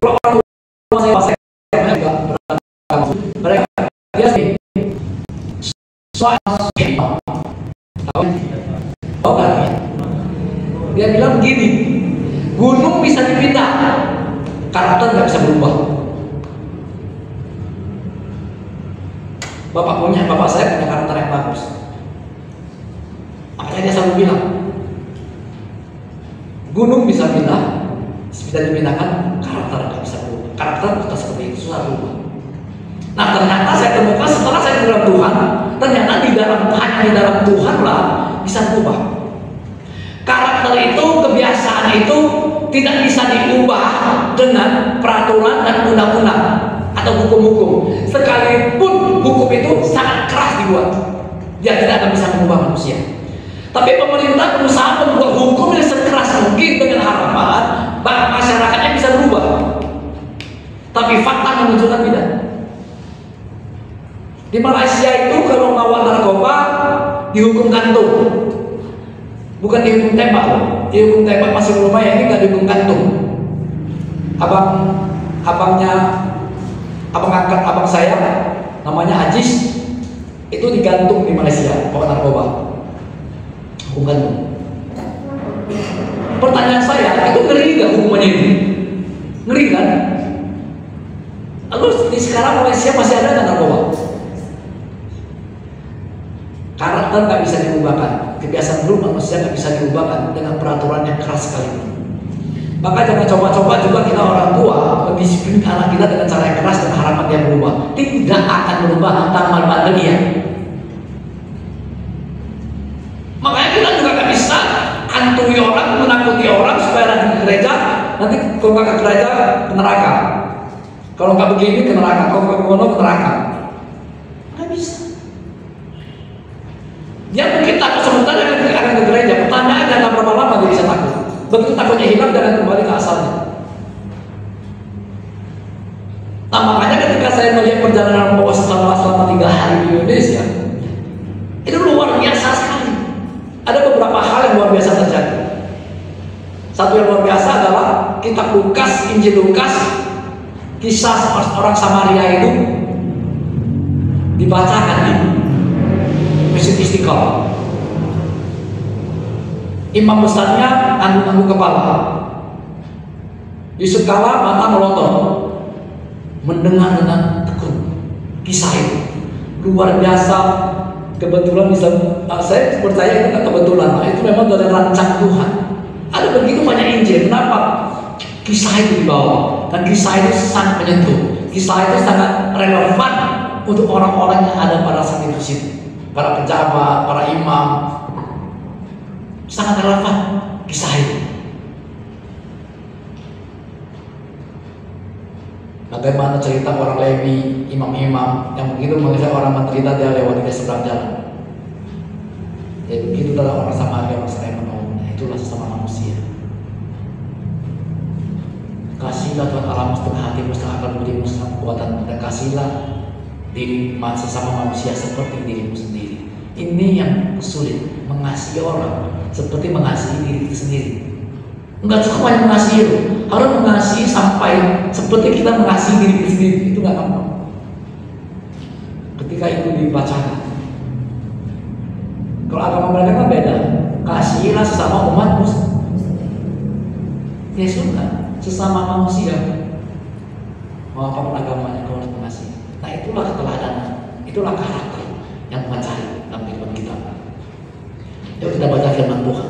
Kalau orang tua saya juga beragama, mereka dia sih soal dia bilang begini, gunung bisa dipindah, karakter nggak bisa berubah. Bapak saya punya karakter yang bagus, makanya dia selalu bilang gunung bisa pindah, bisa dipindahkan, karakter nggak bisa berubah. Karakter kita seperti itu susah berubah. Nah ternyata saya temukan setelah saya dalam Tuhan, ternyata hanya di dalam Tuhan lah bisa berubah. Karakter itu, kebiasaan itu tidak bisa diubah dengan peraturan dan undang-undang atau hukum-hukum. Sekalipun hukum itu sangat keras dibuat, dia tidak akan bisa mengubah manusia. Tapi pemerintah berusaha membuat hukum yang sekeras mungkin dengan harapan bahwa masyarakatnya bisa berubah. Tapi fakta menunjukkan tidak. Di Malaysia itu kalau bawa narkoba dihukum gantung, bukan dihukum tembak. Dihukum tembak masih lumayan, ini nggak dihukum gantung. Abang saya namanya Ajis, itu digantung di Malaysia bawa narkoba, hukum gantung. Pertanyaan saya, itu ngeri nggak hukumannya ini? Ngeri kan? Lalu di sekarang Malaysia masih ada nggak narkoba? Karakter nggak bisa diubahkan, kebiasaan buruk manusia nggak bisa diubahkan dengan peraturan yang keras sekali. Maka jangan coba-coba juga kita orang tua mendisiplin anak kita dengan cara yang keras dan harapan dia berubah. Tidak akan berubah taman pandemi. Makanya kita juga nggak bisa anturi orang, menakuti orang supaya rajin ke gereja. Nanti kalau nggak ke gereja ke neraka. Kalau nggak begini ke neraka, kalau nggak ke neraka. Nggak bisa. Dia mungkin takut sebentar akan ke gereja. Pertanyaannya jangan berapa lama dia bisa takut. Begitu takutnya hilang, jangan kembali ke asalnya. Nah makanya ketika saya melihat perjalanan Bapak selama 3 hari di Indonesia, itu luar biasa sekali. Ada beberapa hal yang luar biasa terjadi. Satu yang luar biasa adalah kitab Lukas, Injil Lukas, kisah orang Samaria itu dibacakan di Masjid Istiqlal. Imam besarnya angguk-angguk kepala. Yusuf Kala mata melotot, mendengar dengan tekun. Kisah itu luar biasa. Kebetulan bisa, saya percaya itu nggak kebetulan. Itu memang dari rancang Tuhan. Ada begitu banyak Injil. Kenapa? Kisah itu dibawa, dan kisah itu sangat menyentuh. Kisah itu sangat relevan untuk orang-orang yang ada pada saat itu, para pejabat, para imam. Sangat relevan kisah itu. Bagaimana cerita orang Lewi, imam-imam yang begitu melihat orang menderita, dia lewat di seberang jalan. Jadi begitu dalam orang Samaria, orang Samaria menolongnya. Itulah sesama manusia. Kasihlah Tuhan Allah setengah hatimu, setengah akal budimu, setengah kekuatanmu, dan kasihlah diri sesama manusia seperti dirimu sendiri. Ini yang sulit, mengasihi orang seperti mengasihi diri kita sendiri. Enggak cukup hanya mengasihi itu, harus mengasihi sampai seperti kita mengasihi diri kita sendiri. Itu nggak gampang. Ketika itu dibacakan, kalau agama mereka kan beda. Kasihilah sesama umatmu. Yesus kan sesama manusia. Mau apapun agamanya, kau harus mengasihi. Nah itulah keteladanan, itulah karakter yang Tuhan cari dalam kehidupan kita. Yuk kita baca firman Tuhan.